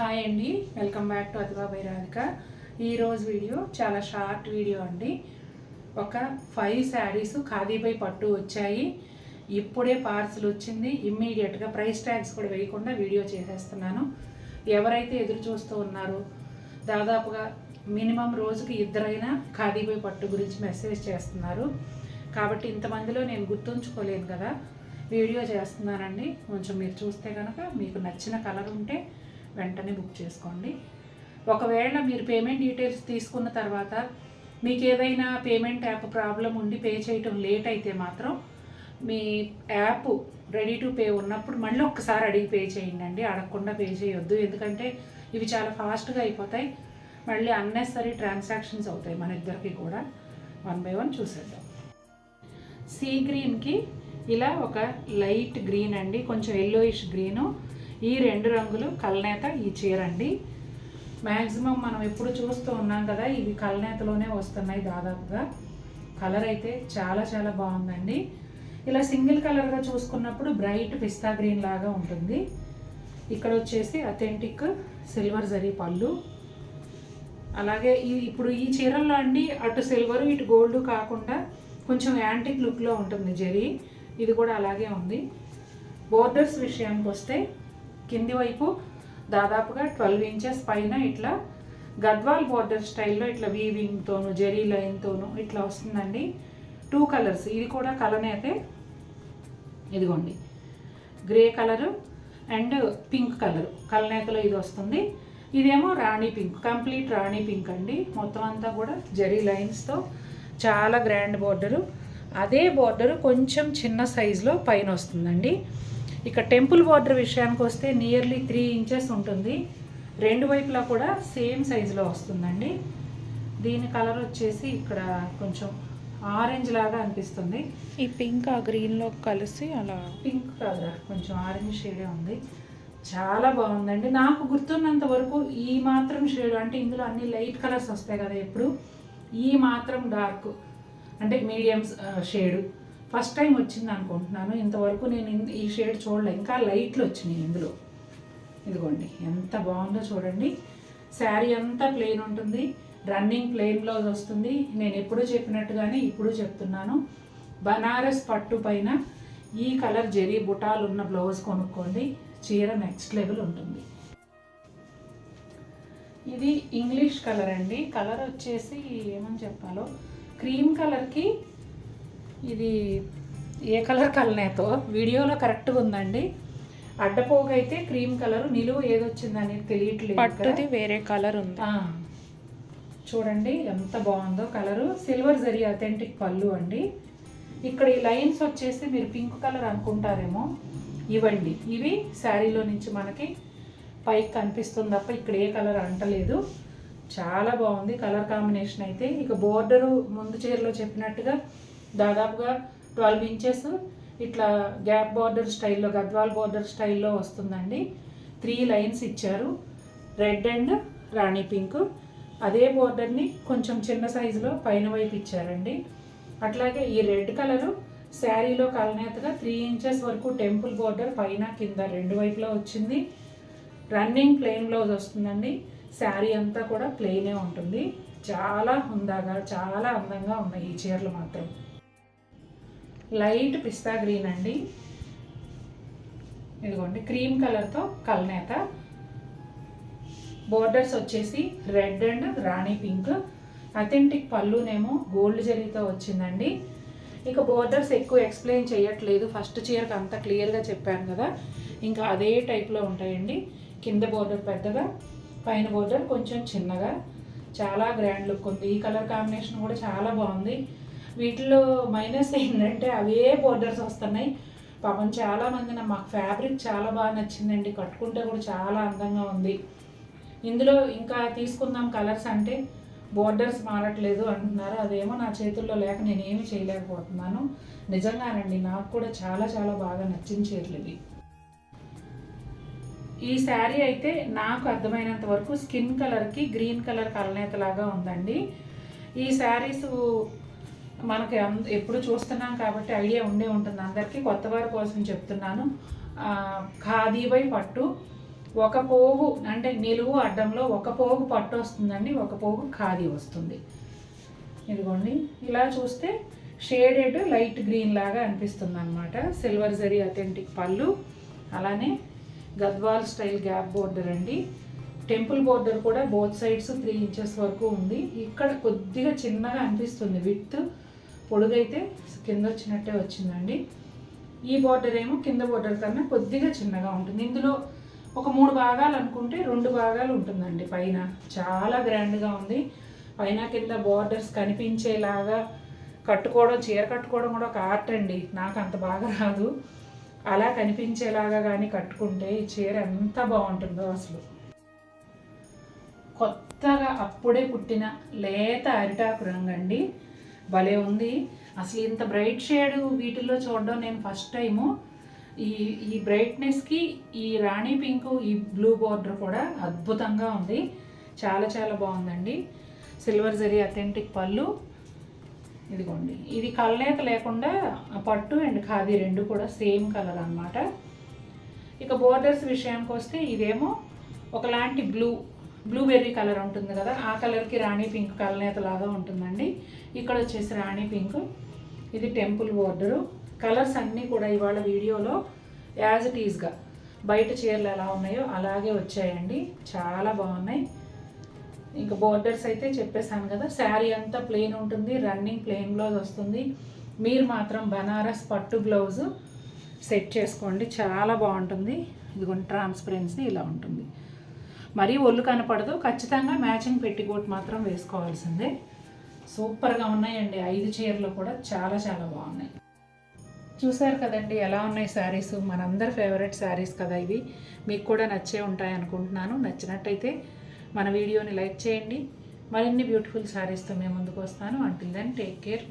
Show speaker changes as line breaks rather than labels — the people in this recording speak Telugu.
హాయ్ అండి, welcome back to Ativa by Radhika. ఈరోజు వీడియో చాలా షార్ట్ వీడియో అండి. ఒక 5 శారీస్ ఖాదీపై పట్టు వచ్చాయి. ఇప్పుడే పార్సల్ వచ్చింది. ఇమ్మీడియట్గా ప్రైస్ ట్యాగ్స్ కూడా వేయకుండా వీడియో చేసేస్తున్నాను. ఎవరైతే ఎదురు చూస్తూ ఉన్నారో, దాదాపుగా మినిమం రోజుకి ఇద్దరైనా ఖాదీపై పట్టు గురించి మెసేజ్ చేస్తున్నారు. కాబట్టి ఇంతమందిలో నేను గుర్తుంచుకోలేను కదా, వీడియో చేస్తున్నానండి. కొంచెం మీరు చూస్తే కనుక మీకు నచ్చిన కలర్ ఉంటే వెంటనే బుక్ చేసుకోండి. ఒకవేళ మీరు పేమెంట్ డీటెయిల్స్ తీసుకున్న తర్వాత మీకు ఏదైనా పేమెంట్ యాప్ ప్రాబ్లం ఉండి పే చేయటం లేట్ అయితే మాత్రం మీ యాప్ రెడీ టు పే ఉన్నప్పుడు మళ్ళీ ఒక్కసారి అడిగి పే చేయండి అండి. అడగకుండా పే చేయొద్దు, ఎందుకంటే ఇవి చాలా ఫాస్ట్గా అయిపోతాయి. మళ్ళీ అన్నెసరీ ట్రాన్సాక్షన్స్ అవుతాయి మన ఇద్దరికి కూడా. 1 by 1 చూసేద్దాం. సీ గ్రీన్కి ఇలా ఒక లైట్ గ్రీన్ అండి, కొంచెం ఎల్లోయిష్ గ్రీను. ఈ 2 రంగులు కల్నేత ఈ చీర అండి. మ్యాక్సిమం మనం ఎప్పుడు చూస్తూ ఉన్నాం కదా, ఇవి కల్నేతలోనే వస్తున్నాయి దాదాపుగా. కలర్ అయితే చాలా చాలా బాగుందండి. ఇలా సింగిల్ కలర్గా చూసుకున్నప్పుడు బ్రైట్ పిస్తా గ్రీన్ లాగా ఉంటుంది. ఇక్కడ వచ్చేసి అథెంటిక్ సిల్వర్ జరీ పళ్ళు. అలాగే ఇప్పుడు ఈ చీరల్లో అండి అటు సిల్వర్ ఇటు గోల్డ్ కాకుండా కొంచెం యాంటిక్ లుక్లో ఉంటుంది జరీ. ఇది కూడా అలాగే ఉంది. బోర్డర్స్ విషయానికి వస్తే కింది వైపు దాదాపుగా 12 ఇంచెస్ పైన ఇట్లా గద్వాల్ బోర్డర్ స్టైల్లో ఇట్లా వీవింగ్తోను జెరీ లైన్తోను ఇట్లా వస్తుందండి. 2 కలర్స్. ఇది కూడా కలనేతే, ఇదిగోండి grey colour and pink colour. కలనేతలో ఇది వస్తుంది. ఇదేమో Rani pink, complete Rani pink అండి. మొత్తం అంతా కూడా జెరీ లైన్స్తో చాలా గ్రాండ్ బోర్డరు. అదే బోర్డరు కొంచెం చిన్న సైజులో పైన వస్తుందండి. ఇక టెంపుల్ బార్డర్ విషయానికి వస్తే నియర్లీ 3 ఇంచెస్ ఉంటుంది. 2 వైపులా కూడా సేమ్ సైజులో వస్తుందండి. దీని కలర్ వచ్చేసి ఇక్కడ కొంచెం ఆరెంజ్ లాగా అనిపిస్తుంది.
ఈ పింక్ ఆ గ్రీన్లో కలిసి అలా
పింక్ కాదురా, కొంచెం ఆరెంజ్ షేడే ఉంది. చాలా బాగుందండి. నాకు గుర్తున్నంత వరకు ఈ మాత్రం షేడ్, అంటే ఇందులో అన్ని లైట్ కలర్స్ వస్తాయి కదా ఎప్పుడు, ఈ మాత్రం డార్క్ అంటే మీడియం షేడు ఫస్ట్ టైం వచ్చింది అనుకుంటున్నాను. ఇంతవరకు నేను ఈ షేడ్ చూడలే. ఇంకా లైట్లు వచ్చినాయి ఇందులో. ఇదిగోండి ఎంత బాగుందో చూడండి. శారీ అంతా ప్లెయిన్ ఉంటుంది, రన్నింగ్ ప్లెయిన్ బ్లౌజ్ వస్తుంది. నేను ఎప్పుడూ చెప్పినట్టుగానే ఇప్పుడు చెప్తున్నాను, బనారస్ పట్టు పైన ఈ కలర్ జెరీ బుటాలు ఉన్న బ్లౌజ్ కొనుక్కోండి, చీర నెక్స్ట్ లెవెల్ ఉంటుంది. ఇది ఇంగ్లీష్ కలర్ అండి. కలర్ వచ్చేసి ఏమని చెప్పాలో, క్రీమ్ కలర్కి ఇది ఏ కలర్ కలనేతో వీడియోలో కరెక్ట్గా ఉందండి. అడ్డపోగు అయితే క్రీమ్ కలర్, నిలువు ఏదొచ్చింది అనేది తెలియట్లేదు.
పట్టుది వేరే కలర్ ఉంది.
చూడండి ఎంత బాగుందో కలరు. సిల్వర్ జరీ అథెంటిక్ పళ్ళు అండి. ఇక్కడ ఈ లైన్స్ వచ్చేసి మీరు పింక్ కలర్ అనుకుంటారేమో, ఇవ్వండి ఇవి శారీలో నుంచి మనకి పైకి కనిపిస్తుంది తప్ప ఇక్కడ ఏ కలర్ అంటలేదు. చాలా బాగుంది కలర్ కాంబినేషన్ అయితే. ఇక బోర్డరు ముందు చీరలో చెప్పినట్టుగా దాదాపుగా 12 ఇంచెస్ ఇట్లా గ్యాప్ బార్డర్ స్టైల్లో, గద్వాల్ బార్డర్ స్టైల్లో వస్తుందండి. 3 లైన్స్ ఇచ్చారు, రెడ్ అండ్ రాణి పింక్. అదే బోర్డర్ని కొంచెం చిన్న సైజులో పైన వైపు ఇచ్చారండి. అట్లాగే ఈ రెడ్ కలరు శారీలో కలనేతగా 3 ఇంచెస్ వరకు టెంపుల్ బోర్డర్ పైన కింద 2 వైపులో వచ్చింది. రన్నింగ్ ప్లెయిన్ బ్లౌజ్ వస్తుందండి. శారీ అంతా కూడా ప్లెయినే ఉంటుంది. చాలా హుందాగా చాలా అందంగా ఉన్నాయి ఈ చీరలు మాత్రం. లైట్ పిస్తా గ్రీన్ అండి. ఇదిగోండి క్రీమ్ కలర్తో కల్నేత. బోర్డర్స్ వచ్చేసి red and Rani pink. Authentic పళ్ళునేమో గోల్డ్ జరీతో వచ్చిందండి. ఇక బోర్డర్స్ ఎక్కువ ఎక్స్ప్లెయిన్ చేయట్లేదు, ఫస్ట్ చీరకు అంత క్లియర్గా చెప్పాను కదా, ఇంకా అదే టైప్లో ఉంటాయండి. కింద బోర్డర్ పెద్దగా, పైన బోర్డర్ కొంచెం చిన్నగా. చాలా గ్రాండ్ లుక్ ఉంది. ఈ కలర్ కాంబినేషన్ కూడా చాలా బాగుంది. వీటిలో మైనస్ ఏంటంటే అవే బోర్డర్స్ వస్తున్నాయి. పాపం చాలామంది మాకు ఫ్యాబ్రిక్ చాలా బాగా నచ్చిందండి, కట్టుకుంటే కూడా చాలా అందంగా ఉంది. ఇందులో ఇంకా తీసుకుందాం కలర్స్ అంటే బోర్డర్స్ మారట్లేదు అంటున్నారు. అదేమో నా చేతుల్లో లేక నేనేమి చేయలేకపోతున్నాను. నిజంగానండి నాకు కూడా చాలా చాలా బాగా నచ్చిన చీరలు ఇవి. ఈ శారీ అయితే నాకు అర్థమైనంత వరకు స్కిన్ కలర్కి గ్రీన్ కలర్ కలనేతలాగా ఉందండి. ఈ శారీస్ మనకి ఎప్పుడు చూస్తున్నాం కాబట్టి ఐడియా ఉండే ఉంటుంది అందరికీ. కొత్త వారి కోసం చెప్తున్నాను. ఖాదీపై పట్టు ఒక పోగు అంటే నిలువు అడ్డంలో ఒక పోగు పట్టు వస్తుందండి, ఒక పోగు ఖాదీ వస్తుంది. ఇదిగోండి ఇలా చూస్తే షేడెడ్ లైట్ గ్రీన్ లాగా అనిపిస్తుంది అనమాట. సిల్వర్ జరీ అథెంటిక్ పళ్ళు, అలానే గద్వాల్ స్టైల్ గ్యాప్ బోర్డర్ అండి. టెంపుల్ బోర్డర్ కూడా బోత్ సైడ్స్ 3 ఇంచెస్ వరకు ఉంది. ఇక్కడ కొద్దిగా చిన్నగా అనిపిస్తుంది, విత్ పొడుగైతే కింద వచ్చినట్టే వచ్చిందండి. ఈ బోర్డర్ ఏమో కింద బోర్డర్ కన్నా కొద్దిగా చిన్నగా ఉంటుంది. ఇందులో ఒక 3 భాగాలు అనుకుంటే 2 భాగాలు ఉంటుందండి పైన. చాలా గ్రాండ్గా ఉంది. పైన కింద బోర్డర్స్ కనిపించేలాగా కట్టుకోవడం, చీర కట్టుకోవడం కూడా ఒక ఆర్ట్ అండి. నాకు అంత బాగా రాదు. అలా కనిపించేలాగా కానీ కట్టుకుంటే ఈ చీర ఎంత బాగుంటుందో అసలు. కొత్తగా అప్పుడే పుట్టిన లేత అరిటాకు రంగు అండి, భలే ఉంది. అసలు ఇంత బ్రైట్ షేడ్ వీటిల్లో చూడడం నేను ఫస్ట్ టైము. ఈ బ్రైట్నెస్కి ఈ రాణి పింక్, ఈ బ్లూ బోర్డర్ కూడా అద్భుతంగా ఉంది. చాలా చాలా బాగుందండి. సిల్వర్ జరీ అథెంటిక్ పళ్ళు. ఇదిగోండి, ఇది కలనేత లేకుండా పట్టు అండ్ ఖాదీ 2 కూడా సేమ్ కలర్ అన్నమాట. ఇక బోర్డర్స్ విషయానికి వస్తే ఇదేమో ఒకలాంటి బ్లూబెర్రీ కలర్ ఉంటుంది కదా, ఆ కలర్కి రాణి పింక్ కలనేత లాగా ఉంటుందండి. ఇక్కడ వచ్చేసి రాణి పింక్. ఇది టెంపుల్ బోర్డరు. కలర్స్ అన్నీ కూడా ఇవాళ వీడియోలో యాజ్ ఇట్ ఈజ్గా బయట చీరలు ఎలా ఉన్నాయో అలాగే వచ్చాయండి. చాలా బాగున్నాయి. ఇంకా బోర్డర్స్ అయితే చెప్పేశాను కదా. శారీ అంతా ప్లెయిన్ ఉంటుంది, రన్నింగ్ ప్లెయిన్ బ్లౌజ్ వస్తుంది. మీరు మాత్రం బనారస్ పట్టు బ్లౌజు సెట్ చేసుకోండి, చాలా బాగుంటుంది. ఇదిగోండి ట్రాన్స్పరెన్సీ ఇలా ఉంటుంది, మరీ ఒళ్ళు కనపడదు. ఖచ్చితంగా మ్యాచింగ్ పెట్టికోట్ మాత్రం వేసుకోవాల్సిందే. సూపర్గా ఉన్నాయండి. 5 చీరలు కూడా చాలా చాలా బాగున్నాయి. చూసారు కదండి ఎలా ఉన్నాయి శారీస్. మనందరి ఫేవరెట్ శారీస్ కదా ఇవి. మీకు కూడా నచ్చే ఉంటాయి అనుకుంటున్నాను. నచ్చినట్టయితే మన వీడియోని లైక్ చేయండి. మరిన్ని బ్యూటిఫుల్ శారీస్తో మేము ముందుకు వస్తాను. Until then take care.